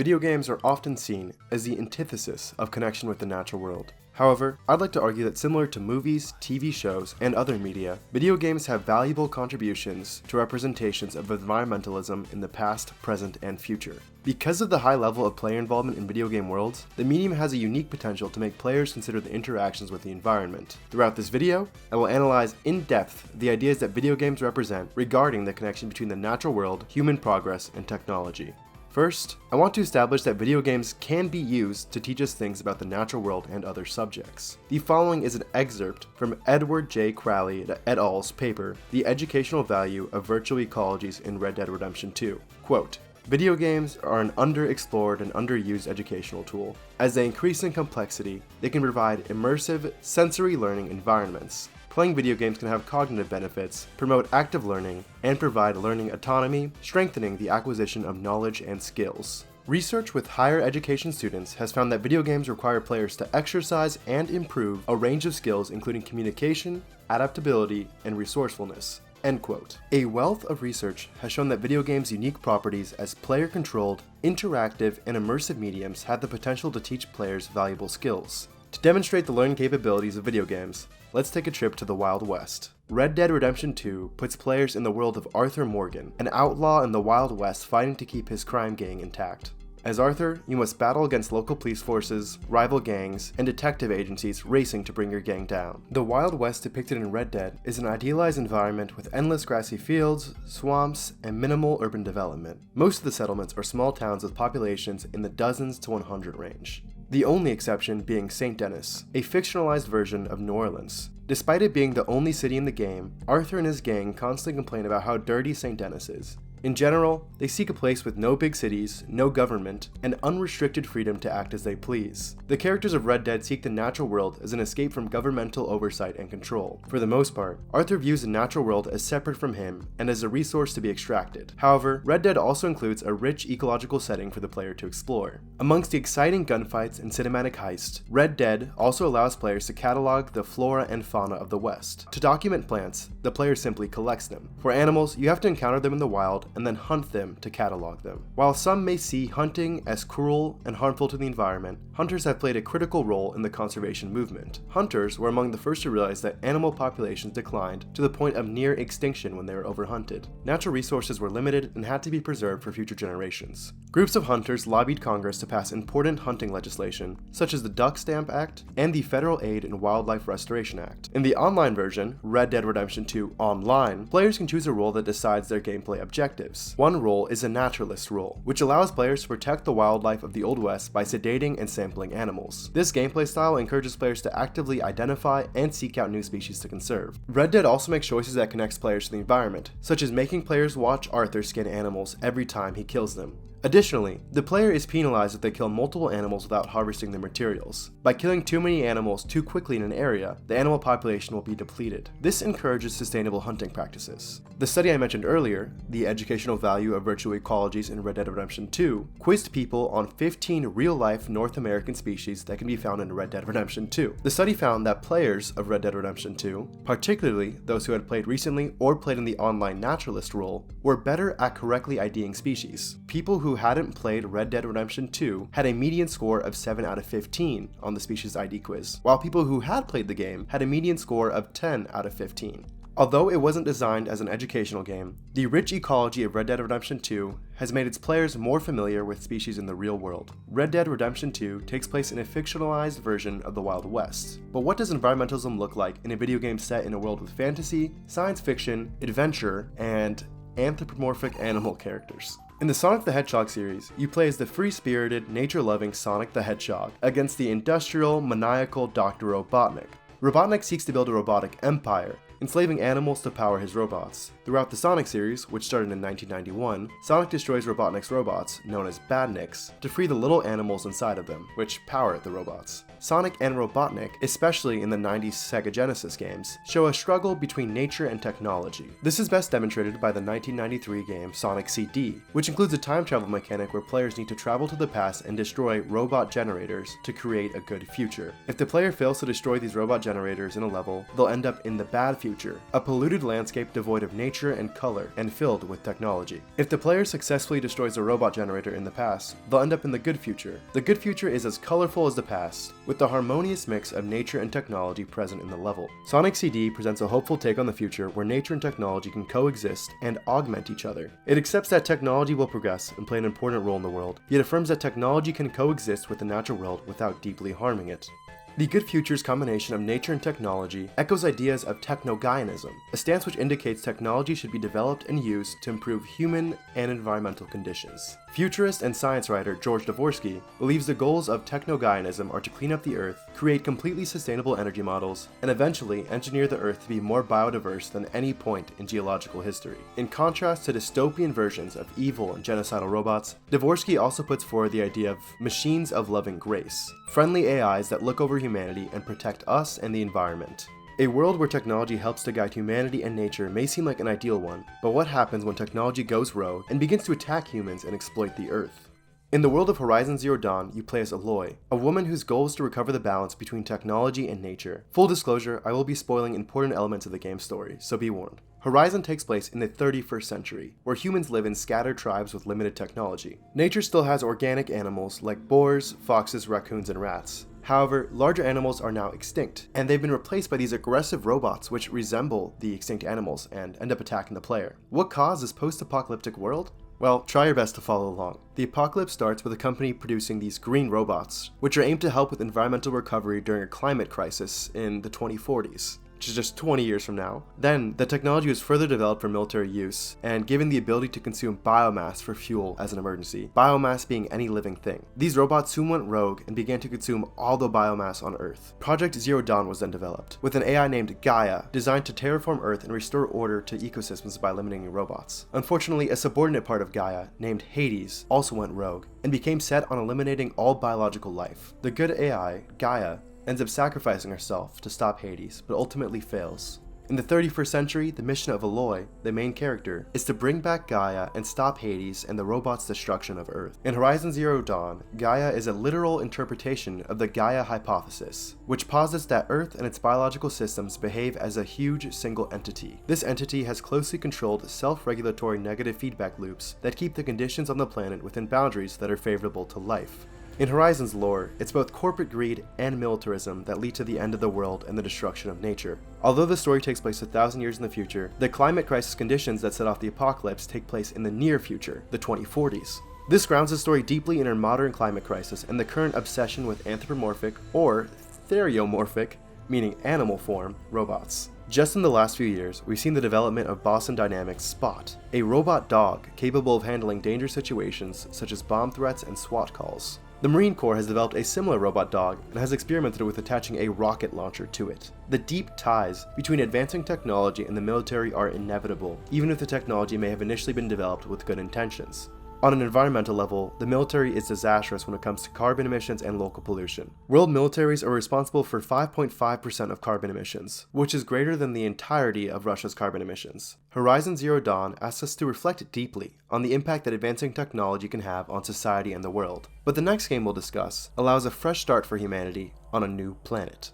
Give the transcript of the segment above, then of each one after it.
video games are often seen as the antithesis of connection with the natural world. However, I'd like to argue that similar to movies, TV shows, and other media, video games have valuable contributions to representations of environmentalism in the past, present, and future. Because of the high level of player involvement in video game worlds, the medium has a unique potential to make players consider the interactions with the environment. Throughout this video, I will analyze in depth the ideas that video games represent regarding the connection between the natural world, human progress, and technology. First, I want to establish that video games can be used to teach us things about the natural world and other subjects. The following is an excerpt from Edward J. Crowley et al.'s paper, The Educational Value of Virtual Ecologies in Red Dead Redemption 2. Quote, "Video games are an underexplored and underused educational tool. As they increase in complexity, they can provide immersive, sensory learning environments. Playing video games can have cognitive benefits, promote active learning, and provide learning autonomy, strengthening the acquisition of knowledge and skills." Research with higher education students has found that video games require players to exercise and improve a range of skills including communication, adaptability, and resourcefulness. End quote. A wealth of research has shown that video games' unique properties as player-controlled, interactive, and immersive mediums have the potential to teach players valuable skills. To demonstrate the learning capabilities of video games, let's take a trip to the Wild West. Red Dead Redemption 2 puts players in the world of Arthur Morgan, an outlaw in the Wild West fighting to keep his crime gang intact. As Arthur, you must battle against local police forces, rival gangs, and detective agencies racing to bring your gang down. The Wild West depicted in Red Dead is an idealized environment with endless grassy fields, swamps, and minimal urban development. Most of the settlements are small towns with populations in the dozens to 100 range. The only exception being St. Denis, a fictionalized version of New Orleans. Despite it being the only city in the game, Arthur and his gang constantly complain about how dirty St. Denis is. In general, they seek a place with no big cities, no government, and unrestricted freedom to act as they please. The characters of Red Dead seek the natural world as an escape from governmental oversight and control. For the most part, Arthur views the natural world as separate from him and as a resource to be extracted. However, Red Dead also includes a rich ecological setting for the player to explore. Amongst the exciting gunfights and cinematic heists, Red Dead also allows players to catalog the flora and fauna of the West. To document plants, the player simply collects them. For animals, you have to encounter them in the wild and then hunt them to catalog them. While some may see hunting as cruel and harmful to the environment, hunters have played a critical role in the conservation movement. Hunters were among the first to realize that animal populations declined to the point of near extinction when they were overhunted. Natural resources were limited and had to be preserved for future generations. Groups of hunters lobbied Congress to pass important hunting legislation, such as the Duck Stamp Act and the Federal Aid and Wildlife Restoration Act. In the online version, Red Dead Redemption 2 Online, players can choose a role that decides their gameplay objectives. One role is a naturalist role, which allows players to protect the wildlife of the Old West by sedating and sampling animals. This gameplay style encourages players to actively identify and seek out new species to conserve. Red Dead also makes choices that connects players to the environment, such as making players watch Arthur skin animals every time he kills them. Additionally, the player is penalized if they kill multiple animals without harvesting their materials. By killing too many animals too quickly in an area, the animal population will be depleted. This encourages sustainable hunting practices. The study I mentioned earlier, The Educational Value of Virtual Ecologies in Red Dead Redemption 2, quizzed people on 15 real-life North American species that can be found in Red Dead Redemption 2. The study found that players of Red Dead Redemption 2, particularly those who had played recently or played in the online naturalist role, were better at correctly IDing species. People who hadn't played Red Dead Redemption 2 had a median score of 7 out of 15 on the species ID quiz, while people who had played the game had a median score of 10 out of 15. Although it wasn't designed as an educational game, the rich ecology of Red Dead Redemption 2 has made its players more familiar with species in the real world. Red Dead Redemption 2 takes place in a fictionalized version of the Wild West. But what does environmentalism look like in a video game set in a world with fantasy, science fiction, adventure, and anthropomorphic animal characters? In the Sonic the Hedgehog series, you play as the free-spirited, nature-loving Sonic the Hedgehog against the industrial, maniacal Dr. Robotnik. Robotnik seeks to build a robotic empire, enslaving animals to power his robots. Throughout the Sonic series, which started in 1991, Sonic destroys Robotnik's robots, known as Badniks, to free the little animals inside of them, which power the robots. Sonic and Robotnik, especially in the 90s Sega Genesis games, show a struggle between nature and technology. This is best demonstrated by the 1993 game Sonic CD, which includes a time travel mechanic where players need to travel to the past and destroy robot generators to create a good future. If the player fails to destroy these robot generators in a level, they'll end up in the bad future future, a polluted landscape devoid of nature and color and filled with technology. If the player successfully destroys a robot generator in the past, they'll end up in the good future. The good future is as colorful as the past, with the harmonious mix of nature and technology present in the level. Sonic CD presents a hopeful take on the future where nature and technology can coexist and augment each other. It accepts that technology will progress and play an important role in the world, yet affirms that technology can coexist with the natural world without deeply harming it. The Good Future's combination of nature and technology echoes ideas of technogaianism, a stance which indicates technology should be developed and used to improve human and environmental conditions. Futurist and science writer George Dvorsky believes the goals of technogaianism are to clean up the Earth, create completely sustainable energy models, and eventually engineer the Earth to be more biodiverse than any point in geological history. In contrast to dystopian versions of evil and genocidal robots, Dvorsky also puts forward the idea of machines of loving grace, friendly AIs that look over humanity and protect us and the environment. A world where technology helps to guide humanity and nature may seem like an ideal one, but what happens when technology goes rogue and begins to attack humans and exploit the Earth? In the world of Horizon Zero Dawn, you play as Aloy, a woman whose goal is to recover the balance between technology and nature. Full disclosure, I will be spoiling important elements of the game's story, so be warned. Horizon takes place in the 31st century, where humans live in scattered tribes with limited technology. Nature still has organic animals like boars, foxes, raccoons, and rats. However, larger animals are now extinct, and they've been replaced by these aggressive robots which resemble the extinct animals and end up attacking the player. What caused this post-apocalyptic world? Well, try your best to follow along. The apocalypse starts with a company producing these green robots, which are aimed to help with environmental recovery during a climate crisis in the 2040s. Which is just 20 years from now. Then, the technology was further developed for military use, and given the ability to consume biomass for fuel as an emergency, biomass being any living thing. These robots soon went rogue and began to consume all the biomass on Earth. Project Zero Dawn was then developed, with an AI named Gaia, designed to terraform Earth and restore order to ecosystems by eliminating robots. Unfortunately, a subordinate part of Gaia, named Hades, also went rogue, and became set on eliminating all biological life. The good AI, Gaia, ends up sacrificing herself to stop Hades, but ultimately fails. In the 31st century, the mission of Aloy, the main character, is to bring back Gaia and stop Hades and the robot's destruction of Earth. In Horizon Zero Dawn, Gaia is a literal interpretation of the Gaia hypothesis, which posits that Earth and its biological systems behave as a huge single entity. This entity has closely controlled self-regulatory negative feedback loops that keep the conditions on the planet within boundaries that are favorable to life. In Horizon's lore, it's both corporate greed and militarism that lead to the end of the world and the destruction of nature. Although the story takes place 1,000 years in the future, the climate crisis conditions that set off the apocalypse take place in the near future, the 2040s. This grounds the story deeply in our modern climate crisis and the current obsession with anthropomorphic, or theriomorphic, meaning animal form, robots. Just in the last few years, we've seen the development of Boston Dynamics' Spot, a robot dog capable of handling dangerous situations such as bomb threats and SWAT calls. The Marine Corps has developed a similar robot dog and has experimented with attaching a rocket launcher to it. The deep ties between advancing technology and the military are inevitable, even if the technology may have initially been developed with good intentions. On an environmental level, the military is disastrous when it comes to carbon emissions and local pollution. World militaries are responsible for 5.5% of carbon emissions, which is greater than the entirety of Russia's carbon emissions. Horizon Zero Dawn asks us to reflect deeply on the impact that advancing technology can have on society and the world. But the next game we'll discuss allows a fresh start for humanity on a new planet.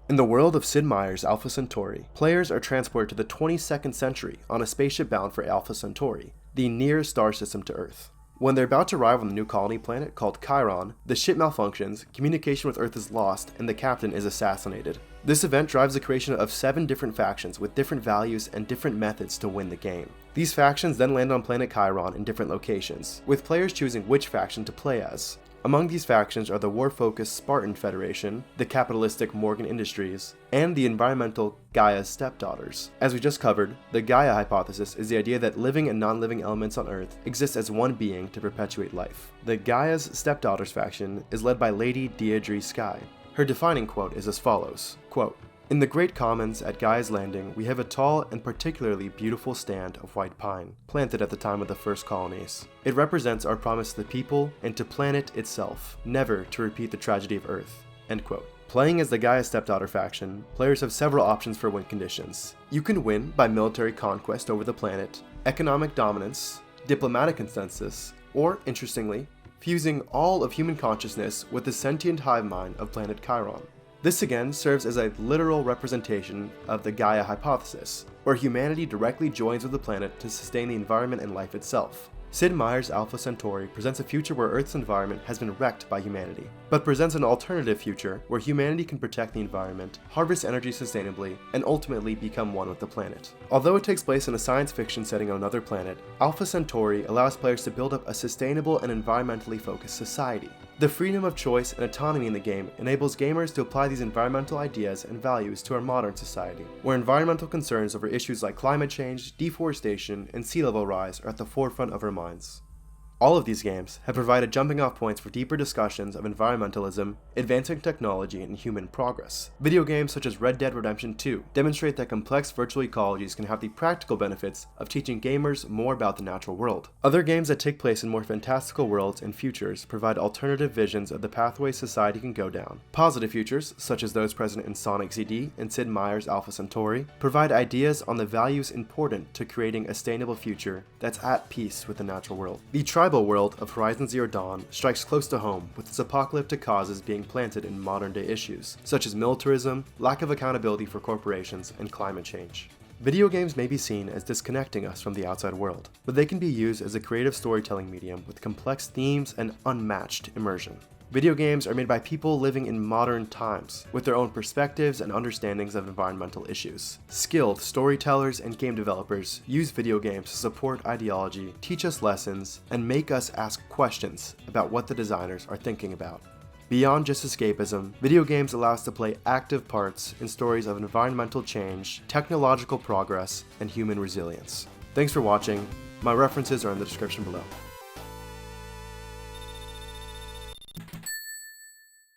In the world of Sid Meier's Alpha Centauri, players are transported to the 22nd century on a spaceship bound for Alpha Centauri, the nearest star system to Earth. When they're about to arrive on the new colony planet called Chiron, the ship malfunctions, communication with Earth is lost, and the captain is assassinated. This event drives the creation of 7 different factions with different values and different methods to win the game. These factions then land on planet Chiron in different locations, with players choosing which faction to play as. Among these factions are the war-focused Spartan Federation, the capitalistic Morgan Industries, and the environmental Gaia's Stepdaughters. As we just covered, the Gaia hypothesis is the idea that living and non-living elements on Earth exist as one being to perpetuate life. The Gaia's Stepdaughters faction is led by Lady Deirdre Sky. Her defining quote is as follows, quote, "In the Great Commons at Gaia's Landing, we have a tall and particularly beautiful stand of white pine, planted at the time of the first colonies. It represents our promise to the people and to planet itself, never to repeat the tragedy of Earth." End quote. Playing as the Gaia Stepdaughter faction, players have several options for win conditions. You can win by military conquest over the planet, economic dominance, diplomatic consensus, or, interestingly, fusing all of human consciousness with the sentient hive mind of planet Chiron. This again serves as a literal representation of the Gaia hypothesis, where humanity directly joins with the planet to sustain the environment and life itself. Sid Meier's Alpha Centauri presents a future where Earth's environment has been wrecked by humanity, but presents an alternative future where humanity can protect the environment, harvest energy sustainably, and ultimately become one with the planet. Although it takes place in a science fiction setting on another planet, Alpha Centauri allows players to build up a sustainable and environmentally focused society. The freedom of choice and autonomy in the game enables gamers to apply these environmental ideas and values to our modern society, where environmental concerns over issues like climate change, deforestation, and sea level rise are at the forefront of our minds. All of these games have provided jumping-off points for deeper discussions of environmentalism, advancing technology, and human progress. Video games such as Red Dead Redemption 2 demonstrate that complex virtual ecologies can have the practical benefits of teaching gamers more about the natural world. Other games that take place in more fantastical worlds and futures provide alternative visions of the pathways society can go down. Positive futures, such as those present in Sonic CD and Sid Meier's Alpha Centauri, provide ideas on the values important to creating a sustainable future that's at peace with the natural world. The tribal world of Horizon Zero Dawn strikes close to home, with its apocalyptic causes being planted in modern-day issues, such as militarism, lack of accountability for corporations, and climate change. Video games may be seen as disconnecting us from the outside world, but they can be used as a creative storytelling medium with complex themes and unmatched immersion. Video games are made by people living in modern times, with their own perspectives and understandings of environmental issues. Skilled storytellers and game developers use video games to support ideology, teach us lessons, and make us ask questions about what the designers are thinking about. Beyond just escapism, video games allow us to play active parts in stories of environmental change, technological progress, and human resilience. Thanks for watching. My references are in the description below.